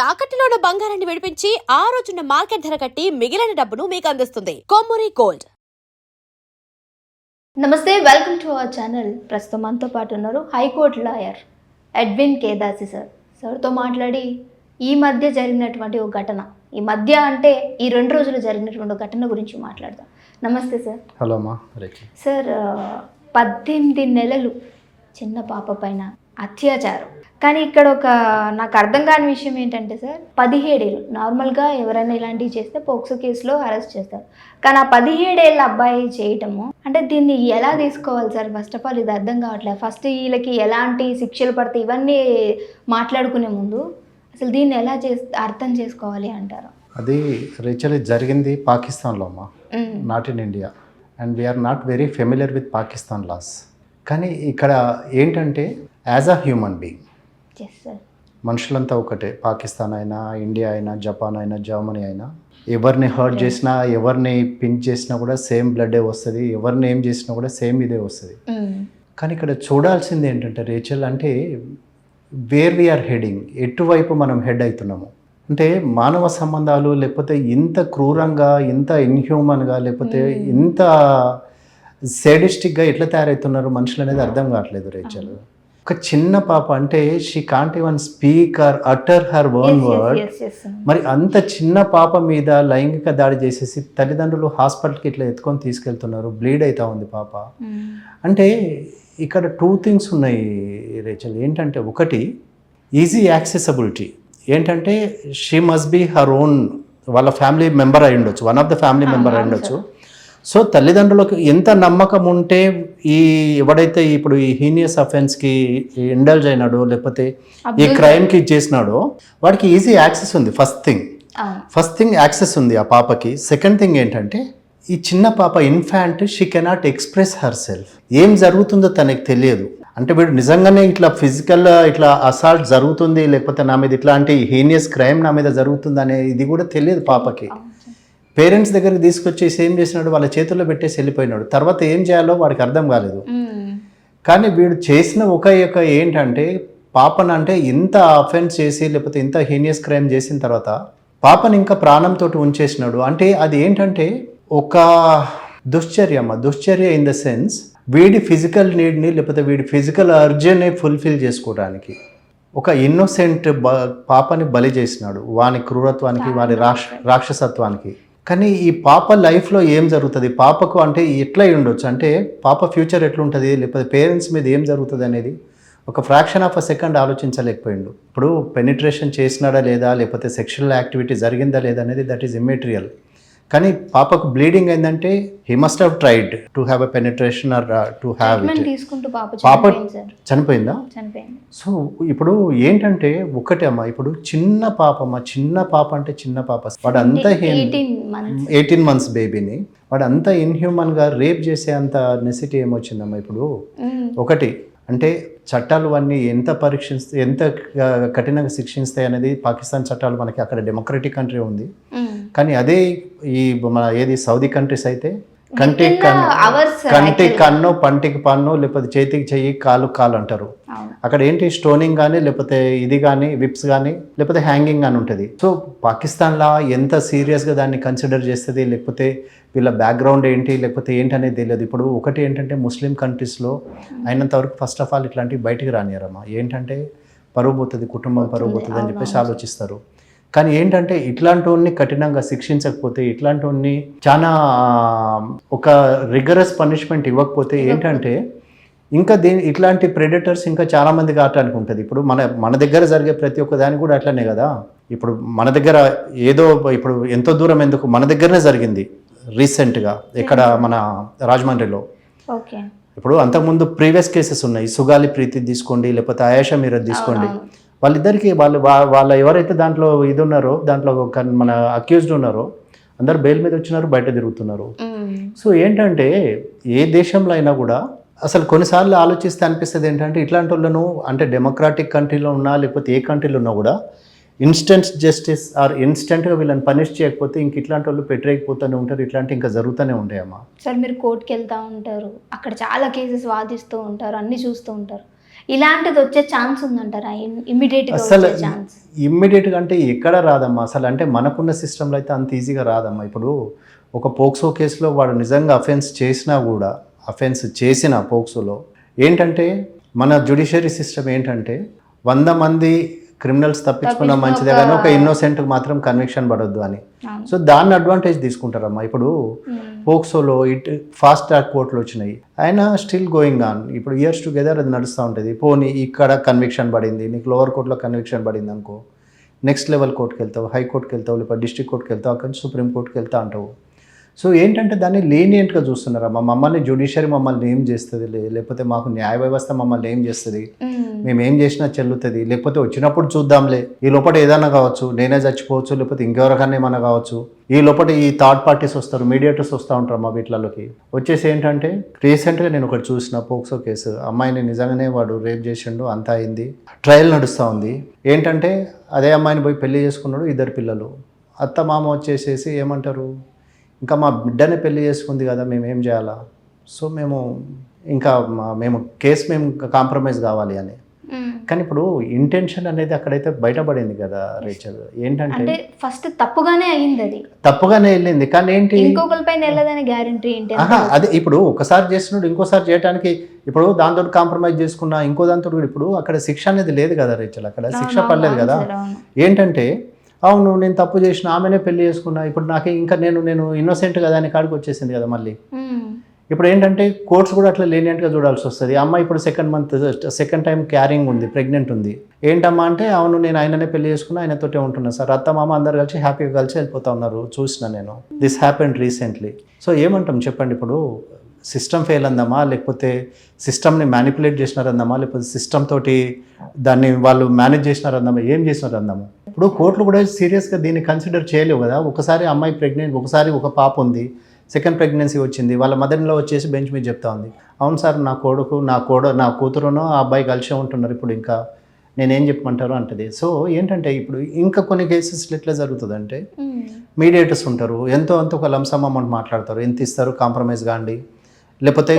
తాకట్టులో ఉన్న బంగారాన్ని విడిపించి ఆ రోజున్న మార్కెట్ ధర కట్టి మిగిలిన డబ్బును మీకు అందిస్తుంది కొమ్మూరి గోల్డ్. నమస్తే, వెల్కమ్ టు అవర్ ఛానల్. ప్రస్తుతం మనతో పాటు ఉన్నారు హైకోర్టు లాయర్ ఎడ్విన్ కే దాసి సార్. సార్తో మాట్లాడి ఈ మధ్య జరిగినటువంటి ఒక ఘటన, ఈ మధ్య అంటే ఈ 2 రోజులు జరిగినటువంటి ఒక ఘటన గురించి మాట్లాడదాం. నమస్తే సార్. హలో అమ్మా. సార్, 18 నెలలు చిన్న పాప పైన అత్యాచారం. కానీ ఇక్కడ ఒక నాకు అర్థం కాని విషయం ఏంటంటే సార్, 17 ఏళ్ళు నార్మల్గా ఎవరైనా ఇలాంటివి చేస్తే పోక్సో కేసులో అరెస్ట్ చేస్తారు. కానీ ఆ 17 ఏళ్ళ అబ్బాయి చేయటము అంటే దీన్ని ఎలా తీసుకోవాలి సార్? ఫస్ట్ ఆఫ్ ఆల్ ఇది అర్థం కావట్లేదు. ఫస్ట్ వీళ్ళకి ఎలాంటి శిక్షలు పడతాయి ఇవన్నీ మాట్లాడుకునే ముందు అసలు దీన్ని ఎలా అర్థం చేసుకోవాలి అంటారు? అది రేచల్ జరిగింది పాకిస్తాన్లో అమ్మా, not in India. And we are not very familiar with Pakistan laws. కానీ ఇక్కడ ఏంటంటే యాజ్ అ హ్యూమన్ బీయింగ్ మనుషులంతా ఒకటే. పాకిస్తాన్ అయినా, ఇండియా అయినా, జపాన్ అయినా, జర్మనీ అయినా, ఎవరిని హర్ట్ చేసినా, ఎవరిని పించ్ చేసినా కూడా సేమ్ బ్లడ్డే వస్తుంది. ఎవరిని ఏం చేసినా కూడా సేమ్ ఇదే వస్తుంది. కానీ ఇక్కడ చూడాల్సింది ఏంటంటే రేచల్, అంటే వేర్ వీఆర్ హెడింగ్, ఎటువైపు మనం హెడ్ అవుతున్నాము. అంటే మానవ సంబంధాలు లేకపోతే ఇంత క్రూరంగా, ఇంత ఇన్హ్యూమన్గా, లేకపోతే ఇంత సేడిస్టిక్గా ఎట్లా తయారవుతున్నారు మనుషులు అనేది అర్థం కావట్లేదు రేచల్. ఒక చిన్న పాప అంటే she can't even speak or utter her own word. మరి అంత చిన్న పాప మీద లైంగిక దాడి చేసేసి తల్లిదండ్రులు హాస్పిటల్కి ఇట్లా ఎత్తుకొని తీసుకెళ్తున్నారు. బ్లీడ్ అవుతా ఉంది పాప. అంటే ఇక్కడ 2 థింగ్స్ ఉన్నాయి రేచల్. ఏంటంటే ఒకటి ఈజీ యాక్సెసబిలిటీ. ఏంటంటే she must be her own, వాళ్ళ ఫ్యామిలీ మెంబర్ అయి ఉండొచ్చు, one of the family member అయి ఉండొచ్చు. సో తల్లిదండ్రులకు ఎంత నమ్మకం ఉంటే ఈ ఎవడైతే ఇప్పుడు ఈ హీనియస్ అఫెన్స్కి ఇండల్జ్ అయినాడో లేకపోతే ఈ క్రైమ్కి చేసినాడో వాడికి ఈజీ యాక్సెస్ ఉంది. ఫస్ట్ థింగ్ యాక్సెస్ ఉంది ఆ పాపకి. సెకండ్ థింగ్ ఏంటంటే ఈ చిన్న పాప infant, she cannot express her self. ఏం జరుగుతుందో తనకి తెలియదు. అంటే వీడు నిజంగానే ఇట్లా ఫిజికల్ ఇట్లా అసాల్ట్ జరుగుతుంది, లేకపోతే నా మీద ఇట్లాంటి హీనియస్ క్రైమ్ నా మీద జరుగుతుంది అనే ఇది కూడా తెలియదు పాపకి. పేరెంట్స్ దగ్గరికి తీసుకొచ్చేసి ఏం చేసినాడు, వాళ్ళ చేతుల్లో పెట్టేసి వెళ్ళిపోయినాడు. తర్వాత ఏం చేయాలో వాడికి అర్థం కాలేదు. కానీ వీడు చేసిన ఒక ఏంటంటే పాపను అంటే ఇంత అఫెన్స్ చేసి లేకపోతే ఇంత హీనియస్ క్రైమ్ చేసిన తర్వాత పాపను ఇంకా ప్రాణంతో ఉంచేసినాడు. అంటే అది ఏంటంటే ఒక దుశ్చర్య ఇన్ ద సెన్స్ వీడి ఫిజికల్ నీడ్ని లేకపోతే వీడి ఫిజికల్ అర్జన్ని ఫుల్ఫిల్ చేసుకోవడానికి ఒక ఇన్నోసెంట్ పాపని బలి చేసినాడు వాని క్రూరత్వానికి, వాని రాక్షసత్వానికి. కానీ ఈ పాప లైఫ్లో ఏం జరుగుతుంది, పాపకు అంటే ఎట్లా ఉండొచ్చు, అంటే పాప ఫ్యూచర్ ఎట్లుంటుంది, లేకపోతే పేరెంట్స్ మీద ఏం జరుగుతుంది అనేది ఒక ఫ్రాక్షన్ ఆఫ్ అ సెకండ్ ఆలోచించలేకపోయిండు. ఇప్పుడు పెనిట్రేషన్ చేసినాడా లేదా, లేకపోతే సెక్షువల్ యాక్టివిటీ జరిగిందా లేదా అనేది దట్ ఈస్ ఇమ్మెటీరియల్. కానీ పాపకు బ్లీడింగ్ అయిందంటే he must have tried to have a penetration or to have it. పాప చనిపోయిందా? సో ఇప్పుడు ఏంటంటే ఒకటే అమ్మా, ఇప్పుడు చిన్న పాప అంటే చిన్న పాప, వాడు అంత 18 months బేబీని వాడు అంత ఇన్హ్యూమన్గా రేప్ చేసే అంత నెసిటీ ఏమొచ్చిందమ్మా ఇప్పుడు. ఒకటి అంటే చట్టాలు అన్నీ ఎంత కఠినంగా శిక్షిస్తాయి అనేది పాకిస్తాన్ చట్టాలు మనకి అక్కడ డెమోక్రటిక్ కంట్రీ ఉంది. కానీ అదే ఈ మన ఏది సౌదీ కంట్రీస్ అయితే కంటికి కన్ను, పంటికి పన్ను, లేకపోతే చేతికి చెయ్యి, కాలు అంటారు. అక్కడ ఏంటి స్టోనింగ్ కానీ, లేకపోతే ఇది కానీ విప్స్ కానీ, లేకపోతే హ్యాంగింగ్ అని ఉంటుంది. సో పాకిస్తాన్లో ఎంత సీరియస్గా దాన్ని కన్సిడర్ చేస్తుంది, లేకపోతే వీళ్ళ బ్యాక్గ్రౌండ్ ఏంటి, లేకపోతే ఏంటి అనేది తెలియదు. ఇప్పుడు ఒకటి ఏంటంటే ముస్లిం కంట్రీస్లో అయినంత వరకు ఫస్ట్ ఆఫ్ ఆల్ ఇట్లాంటివి బయటికి రానియరమ్మా. ఏంటంటే పరువు పోతుంది, కుటుంబం పరువు పోతుంది అని చెప్పేసి ఆలోచిస్తారు. కానీ ఏంటంటే ఇట్లాంటి వాడిని కఠినంగా శిక్షించకపోతే, ఇట్లాంటి వాడిని చాలా ఒక రిగరస్ పనిష్మెంట్ ఇవ్వకపోతే ఏంటంటే ఇంకా ఇట్లాంటి ప్రెడేటర్స్ ఇంకా చాలామంది కావటానికి ఉంటుంది. ఇప్పుడు మన దగ్గర జరిగే ప్రతి ఒక్క దానికి కూడా అట్లనే కదా. ఇప్పుడు మన దగ్గర ఏదో ఇప్పుడు ఎంతో దూరం ఎందుకు, మన దగ్గరనే జరిగింది రీసెంట్గా ఇక్కడ మన రాజమండ్రిలో. ఇప్పుడు అంతకుముందు ప్రీవియస్ కేసెస్ ఉన్నాయి. సుగాలి ప్రీతి తీసుకోండి, లేకపోతే ఆయేషా మీరత్ తీసుకోండి. వాళ్ళిద్దరికి వాళ్ళ ఎవరైతే దాంట్లో ఇది ఉన్నారో, దాంట్లో మన అక్యూజ్డ్ ఉన్నారో అందరు బెయిల్ మీద వచ్చినారు, బయట తిరుగుతున్నారు. సో ఏంటంటే ఏ దేశంలో అయినా కూడా అసలు కొన్నిసార్లు ఆలోచిస్తే అనిపిస్తుంది ఏంటంటే ఇట్లాంటి వాళ్ళను అంటే డెమోక్రాటిక్ కంట్రీలో ఉన్నా లేకపోతే ఏ కంట్రీలో ఉన్నా కూడా ఇన్స్టెంట్ జస్టిస్ ఆర్ ఇన్స్టెంట్గా వీళ్ళని పనిష్ చేయకపోతే ఇంక ఇట్లాంటి వాళ్ళు పెట్టలేకపోతూనే ఉంటారు. ఇట్లాంటి ఇంకా జరుగుతూనే ఉంటాయమ్మా. సార్, మీరు కోర్టుకి వెళ్తూ ఉంటారు, అక్కడ చాలా కేసెస్ వాదిస్తూ ఉంటారు, అన్నీ చూస్తూ ఉంటారు. ఇలాంటిది వచ్చే ఛాన్స్ ఉందంటారా? ఇమ్మీడియట్గా అసలు వచ్చే ఛాన్స్? ఇమ్మీడియట్గా అంటే ఎక్కడ రాదమ్మా అసలు. అంటే మనకున్న సిస్టంలో అయితే అంత ఈజీగా రాదమ్మా. ఇప్పుడు ఒక పోక్సో కేసులో వాడు నిజంగా అఫెన్స్ చేసినా కూడా, అఫెన్స్ చేసిన పోక్సోలో ఏంటంటే మన జ్యుడిషియరీ సిస్టమ్ ఏంటంటే 100 మంది క్రిమినల్స్ తప్పించుకున్న మంచిదే కానీ ఒక ఇన్నోసెంట్కి మాత్రం కన్విక్షన్ పడొద్దు అని. సో దాన్ని అడ్వాంటేజ్ తీసుకుంటారమ్మా. ఇప్పుడు పోక్సోలో ఫాస్ట్ ట్రాక్ కోర్టులు వచ్చినాయి, ఆయన స్టిల్ గోయింగ్ ఆన్. ఇప్పుడు ఇయర్స్ టుగెదర్ అది నడుస్తూ ఉంటుంది. పోనీ ఇక్కడ కన్విక్షన్ పడింది, నీకు లోవర్ కోర్టులో కన్విక్షన్ పడింది అనుకో, నెక్స్ట్ లెవెల్ కోర్టుకి వెళ్తావు, హైకోర్టుకి వెళ్తావు, లేకపోతే డిస్ట్రిక్ట్ కోర్టుకి వెళ్తావు, అక్కడి నుంచి సుప్రీం కోర్టుకి వెళ్తా అంటావు. సో ఏంటంటే దాన్ని లీనియంట్గా చూస్తున్నారమ్మా. మమ్మల్ని జ్యుడిషియరీ మమ్మల్ని ఏం చేస్తుంది, లేకపోతే మాకు న్యాయ వ్యవస్థ మమ్మల్ని ఏం చేస్తుంది, మేము ఏం చేసినా చెల్లుతుంది, లేకపోతే వచ్చినప్పుడు చూద్దాంలే, ఈ లోపల ఏదైనా కావచ్చు, నేనే చచ్చిపోవచ్చు, లేకపోతే ఇంకెవరికన్నా ఏమన్నా కావచ్చు, ఈ లోపల ఈ థర్డ్ పార్టీస్ వస్తారు, మీడియేటర్స్ వస్తూ ఉంటారు మా వీటిలలోకి వచ్చేసి. ఏంటంటే రీసెంట్గా నేను ఒకటి చూసిన పోక్సో కేసు, అమ్మాయిని నిజంగానే వాడు రేప్ చేసిండు, అంతా అయింది, ట్రయల్ నడుస్తూ ఉంది. ఏంటంటే అదే అమ్మాయిని పోయి పెళ్లి చేసుకున్నాడు, 2 పిల్లలు. అత్త మామ వచ్చేసేసి ఏమంటారు, ఇంకా మా బిడ్డని పెళ్లి చేసుకుంది కదా, మేము ఏం చేయాలా, సో మేము కేసు మేము కాంప్రమైజ్ కావాలి అని. కానీ ఇప్పుడు ఇంటెన్షన్ అనేది అక్కడైతే బయటపడింది కదా రేచల్. ఏంటంటే ఫస్ట్ తప్పుగానే అయింది, అది తప్పుగానే వెళ్ళింది. కానీ ఏంటి, ఇంకొకరి పైన వెళ్ళదని గ్యారంటీ ఏంటి? అదే ఇప్పుడు ఒకసారి చేస్తున్నాడు, ఇంకోసారి చేయడానికి ఇప్పుడు దాంతో కాంప్రమైజ్ చేసుకున్నా, ఇంకో దాంతో ఇప్పుడు అక్కడ శిక్ష అనేది లేదు కదా రేచల్, అక్కడ శిక్ష పడలేదు కదా. ఏంటంటే అవును నేను తప్పు చేసిన, ఆమెనే పెళ్లి చేసుకున్నా, ఇప్పుడు నాకే ఇంకా నేను ఇన్నోసెంట్ కదా అని కాడికి వచ్చేసింది కదా మళ్ళీ. ఇప్పుడు ఏంటంటే కోర్ట్స్ కూడా అట్లా లీనియంట్గా చూడాల్సి వస్తుంది. అమ్మాయి ఇప్పుడు సెకండ్ టైం క్యారింగ్ ఉంది, ప్రెగ్నెంట్ ఉంది. ఏంటమ్మా అంటే అవును నేను ఆయననే పెళ్లి చేసుకున్నా, ఆయనతోటే ఉంటున్నా సార్, అత్త మామ అందరు కలిసి హ్యాపీగా కలిసి వెళ్ళిపోతా ఉన్నారు, చూసిన నేను. This happened recently. సో ఏమంటాం చెప్పండి, ఇప్పుడు సిస్టమ్ ఫెయిల్ అందామా, లేకపోతే సిస్టమ్ని మ్యానిపులేట్ చేసినారందామా, లేకపోతే సిస్టమ్ తోటి దాన్ని వాళ్ళు మేనేజ్ చేసినారందామా, ఏం చేసినారందామా? ఇప్పుడు కోర్టులు కూడా సీరియస్గా దీన్ని కన్సిడర్ చేయలేవు కదా. ఒకసారి అమ్మాయి ప్రెగ్నెంట్, ఒకసారి ఒక పాప ఉంది, సెకండ్ ప్రెగ్నెన్సీ వచ్చింది, వాళ్ళ మదర్లో వచ్చేసి బెంచ్ మీద చెప్తా ఉంది, అవును సార్ నా కూతురునో ఆ అబ్బాయి కలిసే ఉంటున్నారు, ఇప్పుడు ఇంకా నేనేం చెప్పమంటారు అంటది. సో ఏంటంటే ఇప్పుడు ఇంకా కొన్ని కేసెస్లో ఎట్లా జరుగుతుందంటే మీడియేటర్స్ ఉంటారు, ఎంతో ఒక లంసమ్ అమౌంట్ మాట్లాడతారు, ఎంత ఇస్తారు కాంప్రమైజ్ కాండి, లేకపోతే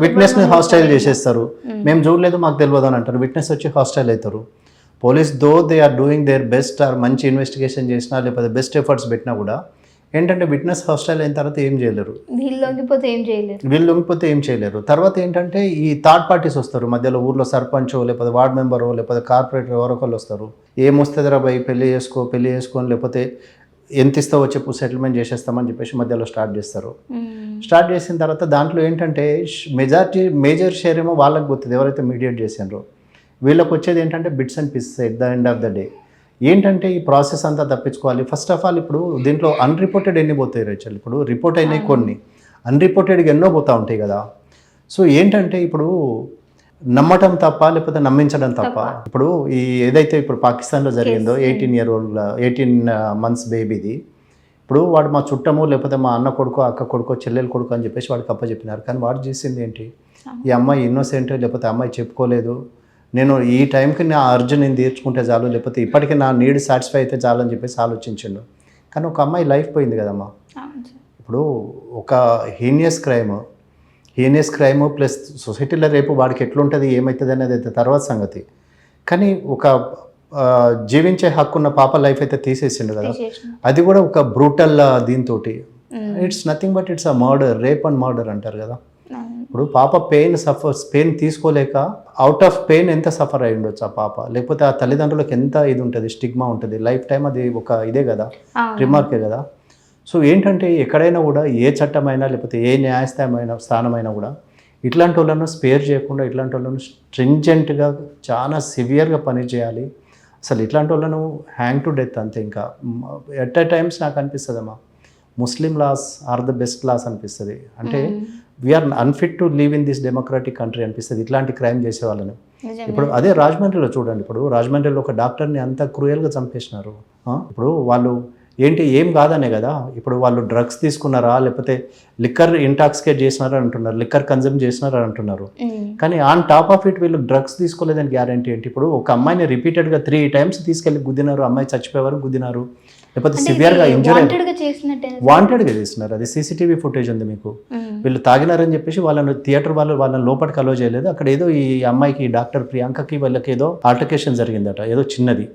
విట్నెస్ని హాస్టైల్ చేసేస్తారు, మేము చూడలేదు మాకు తెలియదు అని అంటారు, విట్నెస్ వచ్చి హాస్టైల్ అవుతారు. Police they are doing their best, or మంచి ఇన్వెస్టిగేషన్ చేసినా లేకపోతే బెస్ట్ ఎఫర్ట్స్ పెట్టినా కూడా ఏంటంటే విట్నెస్ హాస్టైల్ అయిన తర్వాత ఏం చేయలేరు, వీళ్ళు లొంగిపోతే ఏం చేయలేరు. తర్వాత ఏంటంటే ఈ థర్డ్ పార్టీస్ వస్తారు మధ్యలో, ఊర్లో సర్పంచో లేకపోతే వార్డ్ మెంబరో లేకపోతే కార్పొరేటర్ ఎవరొకళ్ళు వస్తారు, ఏమొస్తుంది రా భయ్ పెళ్లి చేసుకొని లేకపోతే ఎంత ఇస్తావో చెప్పు సెటిల్మెంట్ చేసేస్తామని చెప్పేసి మధ్యలో స్టార్ట్ చేస్తారు. స్టార్ట్ చేసిన తర్వాత దాంట్లో ఏంటంటే మేజర్ షేర్ ఏమో వాళ్ళకి పోతుంది, ఎవరైతే మీడియేట్ చేసినారో వీళ్ళకి వచ్చేది ఏంటంటే bits and pieces at the end of the day. ఏంటంటే ఈ ప్రాసెస్ అంతా తప్పించుకోవాలి. ఫస్ట్ ఆఫ్ ఆల్ ఇప్పుడు దీంట్లో అన్రిపోర్టెడ్ ఎన్ని పోతాయి రేచల్, ఇప్పుడు రిపోర్ట్ అయినాయి కొన్ని, అన్రిపోర్టెడ్గా ఎన్నో పోతూ ఉంటాయి కదా. సో ఏంటంటే ఇప్పుడు నమ్మటం తప్ప లేకపోతే నమ్మించడం తప్ప. ఇప్పుడు ఈ ఏదైతే ఇప్పుడు పాకిస్తాన్లో జరిగిందో 18 months బేబీది, ఇప్పుడు వాడు మా చుట్టము లేకపోతే మా అన్న కొడుకు అక్క కొడుకో చెల్లెలు కొడుకు అని చెప్పేసి వాడికి అప్పచెప్పినారు. కానీ వాడు చేసింది ఏంటి, ఈ అమ్మాయి ఇన్నోసెంట్ లేకపోతే అమ్మాయి చెప్పుకోలేదు, నేను ఈ టైంకి నా అర్జు నేను తీర్చుకుంటే చాలు, లేకపోతే ఇప్పటికీ నా నీడ్ సాటిస్ఫై అయితే చాలు అని చెప్పేసి ఆలోచించిండు. కానీ ఒక అమ్మాయి లైఫ్ పోయింది కదమ్మా. ఇప్పుడు ఒక హీనియస్ క్రైమ్ ప్లస్ సొసైటీలో రేపు వాడికి ఎట్లుంటుంది ఏమవుతుంది అనేది అయితే తర్వాత సంగతి. కానీ ఒక జీవించే హక్కు ఉన్న పాప లైఫ్ అయితే తీసేసిండు కదా, అది కూడా ఒక బ్రూటల్ దీంతో. It's nothing but it's a murder, rape and murder అంటారు కదా. ఇప్పుడు పాప పెయిన్ తీసుకోలేక అవుట్ ఆఫ్ పెయిన్ ఎంత సఫర్ అయి ఉండొచ్చు ఆ పాప, లేకపోతే ఆ తల్లిదండ్రులకు ఎంత ఇది ఉంటుంది, స్టిగ్మా ఉంటుంది లైఫ్ టైం, అది ఒక ఇదే కదా, రిమార్కే కదా. సో ఏంటంటే ఎక్కడైనా కూడా ఏ చట్టమైనా లేకపోతే ఏ స్థానమైనా కూడా ఇట్లాంటి వాళ్ళను స్పేర్ చేయకుండా, ఇట్లాంటి వాళ్ళను స్ట్రింజెంట్గా చాలా సివియర్గా పని చేయాలి. అసలు ఇట్లాంటి వాళ్ళను హ్యాంగ్ టు డెత్ అంతే. ఇంకా ఎట్ ఎ టైమ్స్ నాకు అనిపిస్తుందమ్మా, Muslim laws are the best laws అనిపిస్తుంది. అంటే we are unfit to live in this democratic country అనిపిస్తుంది ఇట్లాంటి క్రైమ్ చేసే వాళ్ళని. ఇప్పుడు అదే రాజమండ్రిలో చూడండి, ఇప్పుడు రాజమండ్రిలో ఒక డాక్టర్ని అంత క్రూయల్గా చంపేసినారు. ఇప్పుడు వాళ్ళు ఏంటి ఏం కాదనే కదా, ఇప్పుడు వాళ్ళు డ్రగ్స్ తీసుకున్నారా లేకపోతే లిక్కర్ ఇంటాక్సికేట్ చేసినారా అంటున్నారు, లిక్కర్ కన్జ్యూమ్ చేసినారా అంటున్నారు. కానీ ఆన్ టాప్ ఆఫ్ ఇట్ వీళ్ళు డ్రగ్స్ తీసుకోలేదని గ్యారంటీ ఏంటి? ఇప్పుడు ఒక అమ్మాయిని రిపీటెడ్గా 3 times తీసుకెళ్ళి గుద్దినారు, అమ్మాయి చచ్చిపోయేవారు గుద్దినారు, లేకపోతే సివియర్గా ఇంజరీ వాంటెడ్గా చేసినారు. అది సీసీటీవీ ఫుటేజ్ ఉంది మీకు. వీళ్ళు తాగినారని చెప్పేసి వాళ్ళని థియేటర్ వాళ్ళని లోపలికి అలో చేయలేదు. అక్కడ ఏదో ఈ అమ్మాయికి డాక్టర్ ప్రియాంకకి వాళ్ళకి ఏదో ఆల్టర్కేషన్ జరిగిందట, ఏదో చిన్నది.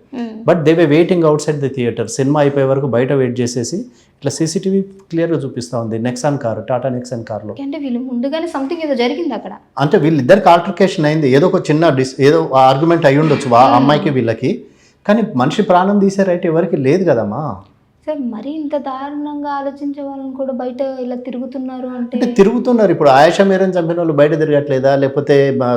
But they way waiting out side the theatre. Cinema అయిపోయే వరకు బయట వెయిట్ చేసేసి ఇట్లా సీసీటీవీ క్లియర్గా చూపిస్తూ ఉంది. నెక్సాన్ కారు, టాటా నెక్సాన్ కార్లో. అంటే వీళ్ళు ముందుగానే సంథింగ్ ఏదో జరిగింది అక్కడ. అంటే వీళ్ళిద్దరికి ఆల్టర్కేషన్ అయింది, ఏదో ఒక చిన్న ఏదో ఆర్గ్యుమెంట్ అయి ఉండొచ్చు ఆ అమ్మాయికి వీళ్ళకి. కానీ మనిషి ప్రాణం తీసే రైట్ ఎవరికి లేదు కదమ్మా. సార్ మరీ ఇంత దారుణంగా ఆలోచించే వాళ్ళని కూడా బయట ఇలా తిరుగుతున్నారు అంటే తిరుగుతున్నారు. ఇప్పుడు ఆయేషా మీరని చంపిన వాళ్ళు బయట తిరగట్లేదా, లేకపోతే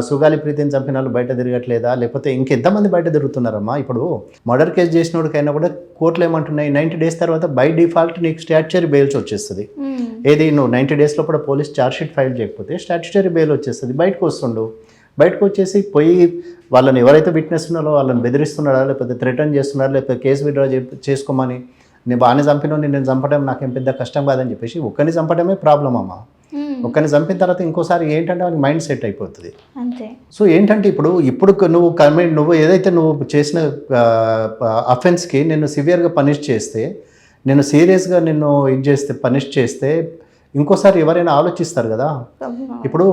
సుగాలి ప్రీతిని చంపిన వాళ్ళు బయట తిరగట్లేదా, లేకపోతే ఇంకెంతమంది బయట తిరుగుతున్నారమ్మా. ఇప్పుడు మర్డర్ కేసు చేసినోడికైనా కూడా కోర్టులు ఏమంటున్నాయి, 90 days తర్వాత బై డిఫాల్ట్ నీకు స్టాట్యుటరీ బెయిల్స్ వచ్చేస్తుంది. ఏది నువ్వు 90 days లోపల పోలీస్ ఛార్జ్షీట్ ఫైల్ చేయకపోతే స్టాట్యుటరీ బెయిల్ వచ్చేస్తుంది. బయటకు వస్తుండు, బయటకు వచ్చేసి పోయి వాళ్ళని ఎవరైతే విట్నెస్ ఉన్నారో వాళ్ళని బెదిరిస్తున్నారా, లేకపోతే థ్రెటన్ చేస్తున్నారా, లేకపోతే కేసు విత్డ్రా చేసుకోమని, నేను బాగానే చంపిన నేను చంపడం నాకేం పెద్ద కష్టం కాదని చెప్పేసి ఒక్కరిని చంపడమే ప్రాబ్లం అమ్మ. ఒక్కరిని చంపిన తర్వాత ఇంకోసారి ఏంటంటే వాళ్ళకి మైండ్ సెట్ అయిపోతుంది. అంతే. సో ఏంటంటే ఇప్పుడు నువ్వు ఏదైతే నువ్వు చేసిన అఫెన్స్కి నిన్ను సివియర్గా పనిష్ చేస్తే, నేను సీరియస్గా నిన్ను ఇది చేస్తే పనిష్ చేస్తే ఇంకోసారి ఎవరైనా ఆలోచిస్తారు కదా. ఇప్పుడు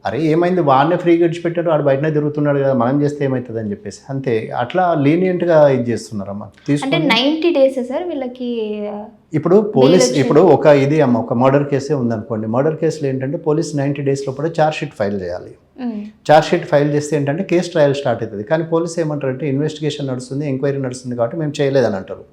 అరే ఏమైంది, వాడినే ఫ్రీగా విడిచిపెట్టాడు, వాడు బయటనే తిరుగుతున్నాడు కదా, మనం చేస్తే ఏమవుతుంది అని చెప్పేసి అంతే అట్లా లీనియంట్గా ఇది చేస్తున్నారమ్మా. తీసుకుంటే 90 days సార్ వీళ్ళకి. ఇప్పుడు పోలీస్ ఇప్పుడు ఒక మర్డర్ కేసే ఉందనుకోండి. మర్డర్ కేసులో ఏంటంటే పోలీస్ 90 days లోపల ఛార్జ్షీట్ ఫైల్ చేయాలి. ఛార్జ్షీట్ ఫైల్ చేస్తే ఏంటంటే కేసు ట్రయల్ స్టార్ట్ అవుతుంది. కానీ పోలీస్ ఏమంటారంటే ఇన్వెస్టిగేషన్ నడుస్తుంది, ఎంక్వైరీ నడుస్తుంది కాబట్టి మేము చేయలేదని అంటారు.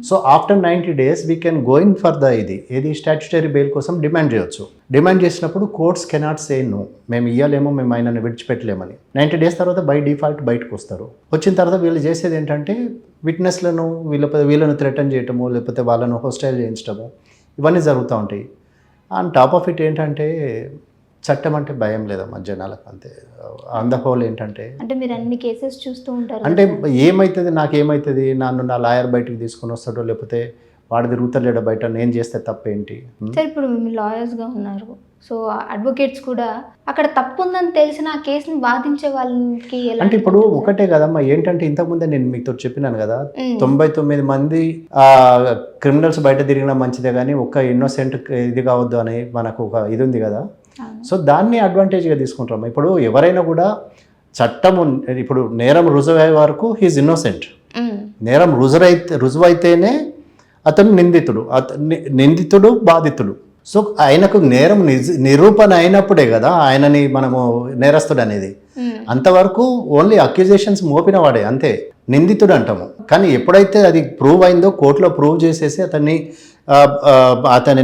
So after 90 days we can going for the ఏది స్టాట్యుటరీ బెయిల్ కోసం డిమాండ్ చేయొచ్చు. డిమాండ్ చేసినప్పుడు కోర్ట్స్ కెనాట్ సే నో, మేము ఇవ్వలేమో, మేము ఆయనను విడిచిపెట్టలేమని. 90 days తర్వాత బై డిఫాల్ట్ బయటకు వస్తారు. వచ్చిన తర్వాత వీళ్ళు చేసేది ఏంటంటే విట్నెస్లను వీళ్ళను థ్రెటన్ చేయటము, లేకపోతే వాళ్ళను హోస్టైల్ చేయించడము, ఇవన్నీ జరుగుతూ ఉంటాయి. అండ్ టాప్ ఆఫ్ ఇట్ ఏంటంటే చట్టం అంటే భయం లేదమ్మా జనాలకు. అంతే ఆన్ ద హోల్ ఏంటంటే అంటే మీరు అన్ని కేసెస్ చూస్తూ ఉంటారు అంటే ఏమవుతుంది, నాకేమవుతుంది, నా లాయర్ బయటకు తీసుకొని వస్తాడో, లేకపోతే వాడు తిరుగుతలేడో బయట, నేను చేస్తే తప్పేంటి. సార్ ఇప్పుడు మీరు లాయర్స్గా ఉన్నారు, సో అడ్వకేట్స్ కూడా అక్కడ తప్పు ఉందని తెలిసిన ఆ కేసుని వాదించే వాళ్ళకి అంటే ఇప్పుడు ఒకటే కదమ్మా. ఏంటంటే ఇంతకుముందే నేను మీతో చెప్పినాను కదా, 99 మంది క్రిమినల్స్ బయట తిరిగినా మంచిదే కానీ ఒక్క ఇన్నోసెంట్ ఇది కావద్దు అని మనకు ఒక ఇది ఉంది కదా. సో దాన్ని అడ్వాంటేజ్గా తీసుకుంటాం. ఇప్పుడు ఎవరైనా కూడా చట్టము ఇప్పుడు నేరం రుజువయ్యే వరకు హీజ్ ఇన్నోసెంట్. నేరం రుజువైతేనే అతను నిందితుడు బాధితుడు. సో ఆయనకు నేరం నిరూపణ అయినప్పుడే కదా ఆయనని మనము నేరస్తుడు అనేది. అంతవరకు ఓన్లీ అక్యూజేషన్స్ మోపిన వాడే, అంతే నిందితుడు అంటాము. కానీ ఎప్పుడైతే అది ప్రూవ్ అయిందో కోర్టులో ప్రూవ్ చేసేసి అతని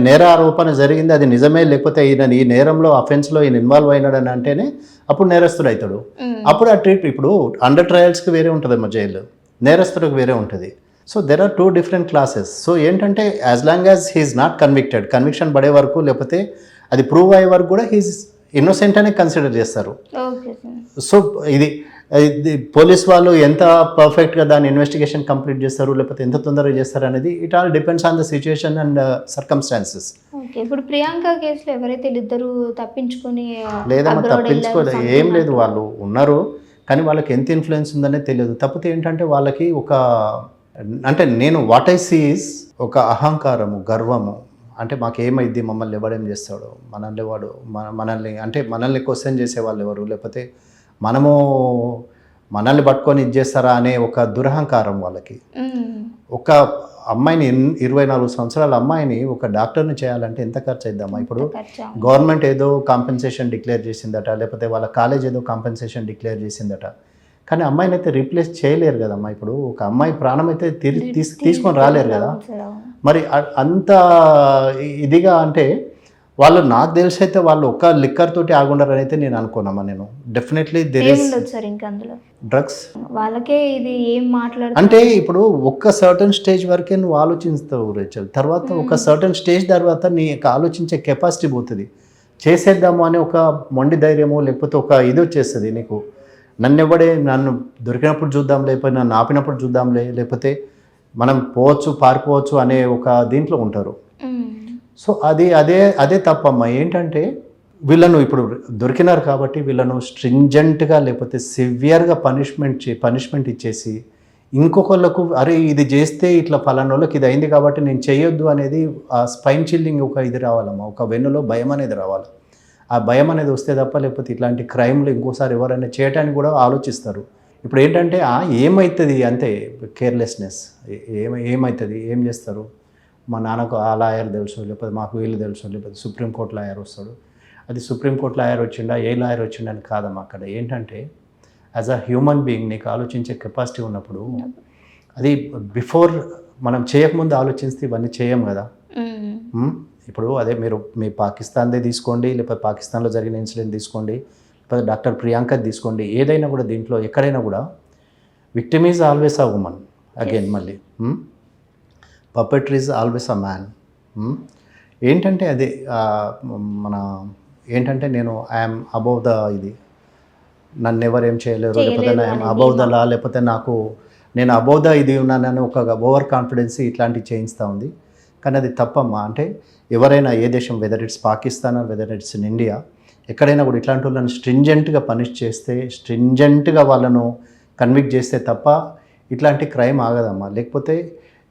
నేర ఆరోపణ జరిగింది, అది నిజమే, లేకపోతే ఈయన ఈ నేరంలో అఫెన్స్లో ఈయన ఇన్వాల్వ్ అయినాడని అంటేనే అప్పుడు నేరస్తుడు అవుతాడు. అప్పుడు ఆ ఇప్పుడు అండర్ ట్రయల్స్కి వేరే ఉంటుందమ్మా జైలు, నేరస్తుడికి వేరే ఉంటుంది. So there are 2 different classes. So ఏంటంటే as long as he's not convicted, conviction పడే వరకు లేకపోతే అది ప్రూవ్ అయ్యే వరకు కూడా హీఈస్ ఇన్నోసెంట్ అనే కన్సిడర్ చేస్తారు. సో ఇది పోలీస్ వాళ్ళు ఎంత పర్ఫెక్ట్గా దాని ఇన్వెస్టిగేషన్ కంప్లీట్ చేస్తారు, లేకపోతే ఎంత తొందరగా చేస్తారు అనేది it all depends on the situation and circumstances. ఇప్పుడు ప్రియాంక కేసులో ఎవరైతే ఇద్దరు తప్పించుకొని లేదమ్మా, తప్పించుకోలేదు, ఏం లేదు, వాళ్ళు ఉన్నారు కానీ వాళ్ళకి ఎంత ఇన్ఫ్లుయెన్స్ ఉందనే తెలియదు. తప్పితే ఏంటంటే వాళ్ళకి అంటే నేను వాట్ ఐ సీ ఈజ్ ఒక అహంకారము, గర్వము. అంటే మాకేమైద్ది, మమ్మల్ని ఎవడేం చేస్తాడు, మనల్ని క్వశ్చన్ చేసే వాళ్ళు ఎవరు, లేకపోతే మనల్ని పట్టుకొని ఇది చేస్తారా అనే ఒక దురహంకారం వాళ్ళకి. ఒక అమ్మాయిని 24 సంవత్సరాల అమ్మాయిని ఒక డాక్టర్ని చేయాలంటే ఎంత ఖర్చు అయిద్దామా. ఇప్పుడు గవర్నమెంట్ ఏదో కాంపెన్సేషన్ డిక్లేర్ చేసిందట, లేకపోతే వాళ్ళ కాలేజ్ ఏదో కాంపెన్సేషన్ డిక్లేర్ చేసిందట, కానీ అమ్మాయిని అయితే రీప్లేస్ చేయలేరు కదమ్మా. ఇప్పుడు ఒక అమ్మాయి ప్రాణం అయితే తీసుకొని రాలేరు కదా. మరి అంత ఇదిగా అంటే వాళ్ళు, నాకు తెలిసి అయితే వాళ్ళు ఒక్క లిక్కర్ తోటి ఆగుండారని అయితే నేను అనుకున్నామా. నేను డెఫినెట్లీ డ్రగ్స్ వాళ్ళకే ఇది ఏం అంటే ఇప్పుడు ఒక్క సర్టన్ స్టేజ్ వరకే నువ్వు ఆలోచిస్తావు రేచల్, తర్వాత ఒక సర్టన్ స్టేజ్ తర్వాత నీ ఆలోచించే కెపాసిటీ పోతుంది. చేసేద్దాము అనే ఒక మొండి ధైర్యము, లేకపోతే ఒక ఇది వచ్చేస్తుంది నీకు. నన్ను దొరికినప్పుడు చూద్దాం, లేకపోతే నన్ను ఆపినప్పుడు చూద్దాంలే, లేకపోతే మనం పారిపోవచ్చు అనే ఒక దీంట్లో ఉంటారు. సో అదే తప్పమ్మా. ఏంటంటే వీళ్ళను ఇప్పుడు దొరికినారు కాబట్టి వీళ్ళను స్ట్రింజెంట్గా లేకపోతే సివియర్గా పనిష్మెంట్ ఇచ్చేసి ఇంకొకళ్ళకు అరే ఇది చేస్తే ఇట్లా ఫలానా వాళ్ళకి ఇది అయింది కాబట్టి నేను చేయొద్దు అనేది ఆ స్పైన్ చిల్లింగ్ ఒక ఇది రావాలమ్మా, ఒక వెన్నులో భయం అనేది రావాలి. ఆ భయం అనేది వస్తే తప్ప లేకపోతే ఇట్లాంటి క్రైమ్లు ఇంకోసారి ఎవరైనా చేయటానికి కూడా ఆలోచిస్తారు. ఇప్పుడు ఏంటంటే ఏమవుతుంది అంతే, కేర్లెస్నెస్, ఏమవుతుంది, ఏం చేస్తారు, మా నాన్నకు ఆ లాయర్ తెలుసు, లేకపోతే మాకు వీళ్ళు తెలుసు, లేకపోతే సుప్రీంకోర్టు లాయర్ వస్తాడు, అది సుప్రీంకోర్టు లాయర్ వచ్చిండా ఏ లాయర్ వచ్చిండని కాదమ్మా. అక్కడ ఏంటంటే యాజ్ అ హ్యూమన్ బీయింగ్ నీకు ఆలోచించే కెపాసిటీ ఉన్నప్పుడు అది బిఫోర్ మనం చేయకముందు ఆలోచిస్తే ఇవన్నీ చేయం కదా. ఇప్పుడు అదే మీరు మీ పాకిస్తాన్దే తీసుకోండి, లేకపోతే పాకిస్తాన్లో జరిగిన ఇన్సిడెంట్ తీసుకోండి, లేకపోతే డాక్టర్ ప్రియాంక తీసుకోండి, ఏదైనా కూడా దీంట్లో ఎక్కడైనా కూడా victim is always a woman again మళ్ళీ పపెట్రీ ఈజ్ ఆల్వేస్ అ మ్యాన్. ఏంటంటే అదే మన ఏంటంటే నేను ఐఎమ్ అబౌవ్ ద ఇది, నన్ను ఎవరు ఏం చేయలేరు, లేకపోతే ఐఎమ్ అబౌవ్ ద లా, లేకపోతే నేను అబౌవ్ ద ఇది ఉన్నానని ఒక ఓవర్ కాన్ఫిడెన్స్ ఇట్లాంటివి చేయిస్తూ ఉంది. కానీ అది తప్పమ్మా. అంటే ఎవరైనా ఏ దేశం, whether it's Pakistan whether it's in India, ఎక్కడైనా కూడా ఇట్లాంటి వాళ్ళని స్ట్రింజెంట్గా పనిష్ చేస్తే, స్ట్రింజెంట్గా వాళ్ళను కన్విక్ట్ చేస్తే తప్ప ఇట్లాంటి క్రైమ్ ఆగదమ్మా. లేకపోతే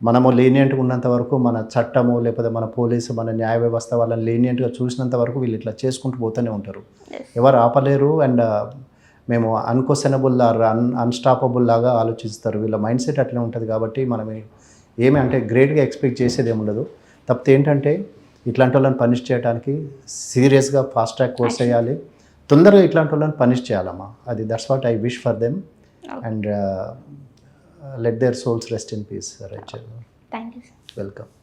మనము లీనియంట్గా ఉన్నంత వరకు మన చట్టము, లేకపోతే మన పోలీసు, మన న్యాయ వ్యవస్థ వాళ్ళని లీనియంట్గా చూసినంత వరకు వీళ్ళు ఇట్లా చేసుకుంటూ పోతూనే ఉంటారు, ఎవరు ఆపలేరు. అండ్ మేము అన్క్వశ్చనబుల్ ఆర్ అన్స్టాపబుల్ లాగా ఆలోచిస్తారు, వీళ్ళ మైండ్ సెట్ అట్లనే ఉంటుంది. కాబట్టి మనం ఏమి అంటే గ్రేట్గా ఎక్స్పెక్ట్ చేసేది ఏమి ఉండదు. తప్పితే ఏంటంటే ఇట్లాంటి వాళ్ళని పనిష్ చేయడానికి సీరియస్గా ఫాస్ట్ ట్రాక్ కోర్స్ చేయాలి, తొందరగా ఇట్లాంటి వాళ్ళని పనిష్ చేయాలమ్మా. అది that's what I wish for them and let their souls rest in peace. Right, thank you sir. Welcome.